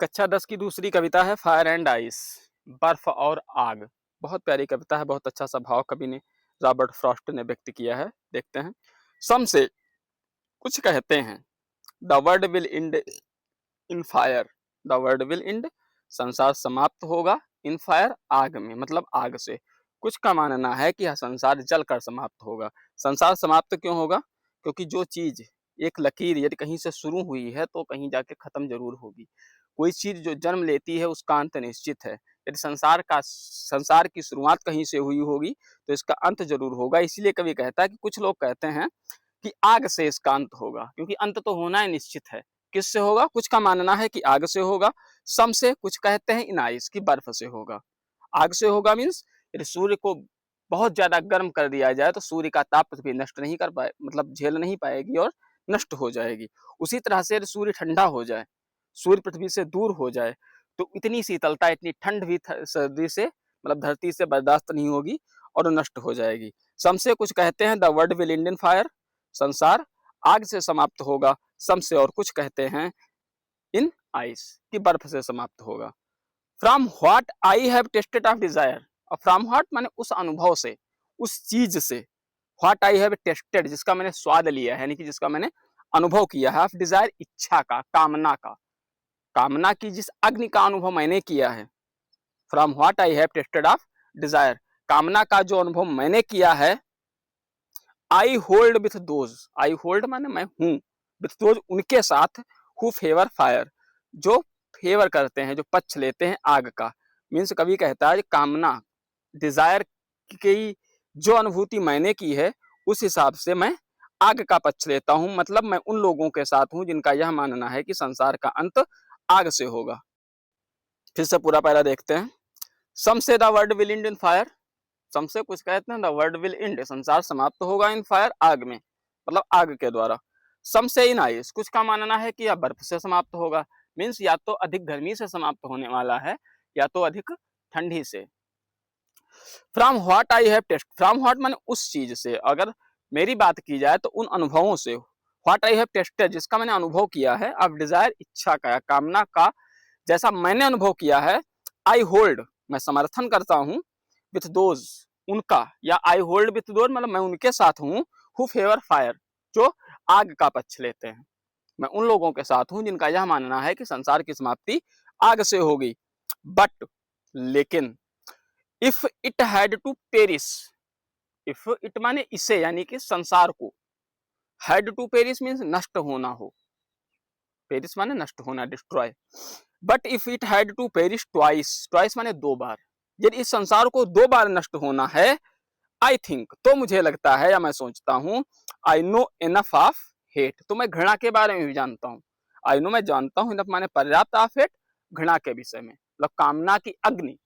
कक्षा 10 की दूसरी कविता है फायर एंड आइस, बर्फ और आग। बहुत प्यारी कविता है, बहुत अच्छा सा भाव कवि ने रॉबर्ट फ्रॉस्ट ने व्यक्त किया है। देखते हैं। सम से कुछ कहते हैं the world will end in fire, the world will and संसार समाप्त होगा इन फायर आग में, मतलब आग से। कुछ का मानना है कि यह संसार जलकर समाप्त होगा। संसार समाप्त क्यों होगा? क्योंकि जो चीज एक लकीर यदि कहीं से शुरू हुई है तो कहीं जाके खत्म जरूर होगी। कोई चीज जो जन्म लेती है उसका अंत निश्चित है। यदि संसार की शुरुआत कहीं से हुई होगी तो इसका अंत जरूर होगा। इसीलिए कवि कहता है कि कुछ लोग कहते हैं कि आग से इसका अंत होगा, क्योंकि अंत तो होना ही निश्चित है। किससे होगा? कुछ का मानना है कि आग से होगा। सम से कुछ कहते हैं इन आइस की बर्फ से होगा। आग से होगा मीन्स यदि सूर्य को बहुत ज्यादा गर्म कर दिया जाए तो सूर्य का ताप पृथ्वी नष्ट नहीं कर पाए, मतलब झेल नहीं पाएगी और नष्ट हो जाएगी। उसी तरह से यदि सूर्य ठंडा हो जाए, सूर्य पृथ्वी से दूर हो जाए तो इतनी शीतलता, इतनी ठंड भी सर्दी से, मतलब धरती से बर्दाश्त नहीं होगी और नष्ट हो जाएगी। सम से कुछ कहते हैं the world will end in fire, संसार आग से समाप्त होगा। सम से और कुछ कहते हैं इन आइस की बर्फ से समाप्त होगा। From what I have tested of desire, और फ्रॉम व्हाट माने उस अनुभव से, उस चीज से। व्हाट आई हैव टेस्टेड जिसका मैंने स्वाद लिया है, यानी कि जिसका मैंने अनुभव किया है। ऑफ डिजायर इच्छा का, कामना का, कामना की जिस अग्नि का अनुभव मैंने किया है। From what I have tested of desire, कामना का जो अनुभव मैंने किया है। I hold with those, I hold माने मैं हूं, विथ दोज उनके साथ, हु फेवर फायर जो फेवर करते हैं, जो पक्ष लेते हैं आग का। मीन्स कवि कहता है कामना, डिजायर की जो अनुभूति मैंने की है उस हिसाब से मैं आग का पक्ष लेता हूं। मतलब मैं उन लोगों के साथ हूं जिनका यह मानना है कि संसार का अंत आग से होगा। फिर से पूरा पहला देखते हैं। Some say the world will end in fire, some say कुछ कहते हैं द वर्ल्ड विल एंड संसार समाप्त होगा इन फायर आग में, मतलब आग के द्वारा। सम से इन आइस, कुछ का मानना है कि यह बर्फ से समाप्त होगा। मीन्स या तो अधिक गर्मी से समाप्त होने वाला है या तो अधिक ठंडी से। From what I have taste, from what माने उस चीज से। अगर मेरी बात की जाए तो उन अनुभवों से। व्हाट आई हैव टेस्टेड जिसका मैंने अनुभव किया है। अब डिजायर इच्छा का, कामना का, जैसा मैंने अनुभव किया है। आई होल्ड मैं समर्थन करता हूं, विथ दोज उनका, या आई होल्ड विथ दोज मतलब मैं उनके साथ हूं, हु फेवर फायर जो आग का पक्ष लेते हैं। मैं उन लोगों के साथ हूं जिनका यह मानना है कि संसार की समाप्ति आग से होगी। बट लेकिन, if it had to perish, if it माने इसे, यानी कि संसार को, हैड टू पेरिस मीन्स नष्ट होना हो, पेरिस माने नष्ट होना, destroy. But if it had to perish twice, twice माने दो बार, यदि इस संसार को दो बार नष्ट होना है, आई थिंक तो मुझे लगता है या मैं सोचता हूं, आई नो इनफ ऑफ हेट तो मैं घृणा के बारे में भी जानता हूं। आई नो मैं जानता हूं, इनफ माने पर्याप्त, ऑफ हेट घृणा के विषय में, मतलब कामना की अग्नि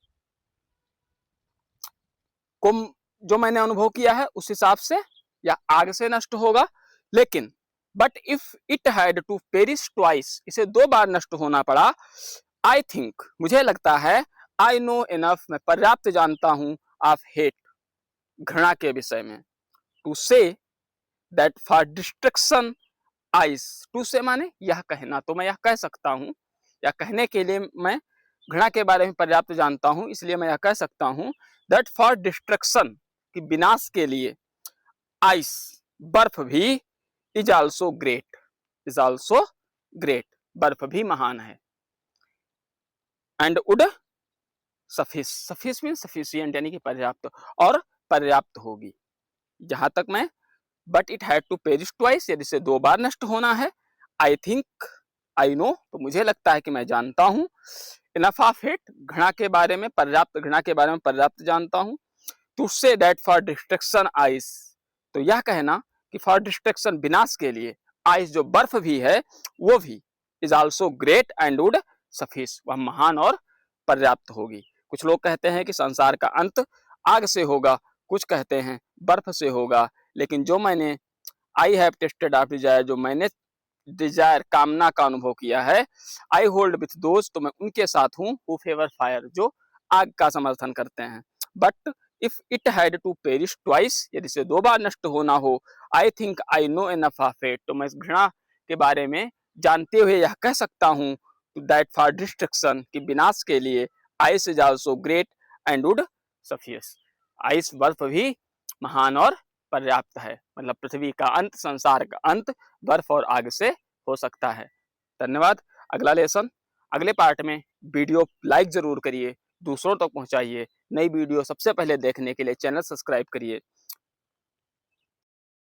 को जो मैंने अनुभव किया है उस हिसाब से या आग से नष्ट होगा। लेकिन but if it had to perish twice, इसे दो बार नष्ट होना पड़ा, आई थिंक मुझे लगता है, आई नो इनफ मैं पर्याप्त जानता हूं, ऑफ हेट घृणा के विषय में, to say that for destruction ice, to say माने यह कहना, तो मैं यह कह सकता हूं, या कहने के लिए मैं घृणा के बारे में पर्याप्त जानता हूं, इसलिए मैं यह कह सकता हूं दैट फॉर डिस्ट्रक्शन कि विनाश के लिए, आइस बर्फ भी, is also great, is also great बर्फ भी महान है। And would suffice, suffice mean sufficient यानी कि पर्याप्त, और पर्याप्त होगी। जहां तक मैं, but it had to perish twice यदि से दो बार नष्ट होना है, आई थिंक आई नो तो मुझे लगता है कि मैं जानता हूं, इनफ ऑफ इट घृणा के बारे में, पर्याप्त घृणा के बारे में पर्याप्त जानता हूं, to say that for destruction ice तो यह कहना कि फॉर डिस्ट्रक्शन विनाश के लिए, आइस जो बर्फ भी है वो भी, is also great and would suffice वह महान और पर्याप्त होगी। कुछ लोग कहते हैं कि संसार का अंत आग से होगा, कुछ कहते हैं बर्फ से होगा। लेकिन जो मैंने I have tested of desire, जो मैंने डिजायर कामना का अनुभव किया है, आई होल्ड विथ दोज तो मैं उनके साथ हूं, हु फेवर फायर जो आग का समर्थन करते हैं। But if it had to perish twice यदि से दो बार नष्ट होना हो, I think I know enough of it तो मैं इस घृणा के बारे में जानते हुए यह कह सकता हूं, दैट फॉर डिस्ट्रक्शन, कि विनाश के लिए, ice is also great and would suffice, ice बर्फ भी महान और पर्याप्त है। मतलब पृथ्वी का अंत, संसार का अंत बर्फ और आग से हो सकता है। धन्यवाद। अगला लेसन, अगले पार्ट में वीडियो लाइक जरूर करिए, दूसरों तक पहुंचाइए। नई वीडियो सबसे पहले देखने के लिए चैनल सब्सक्राइब करिए।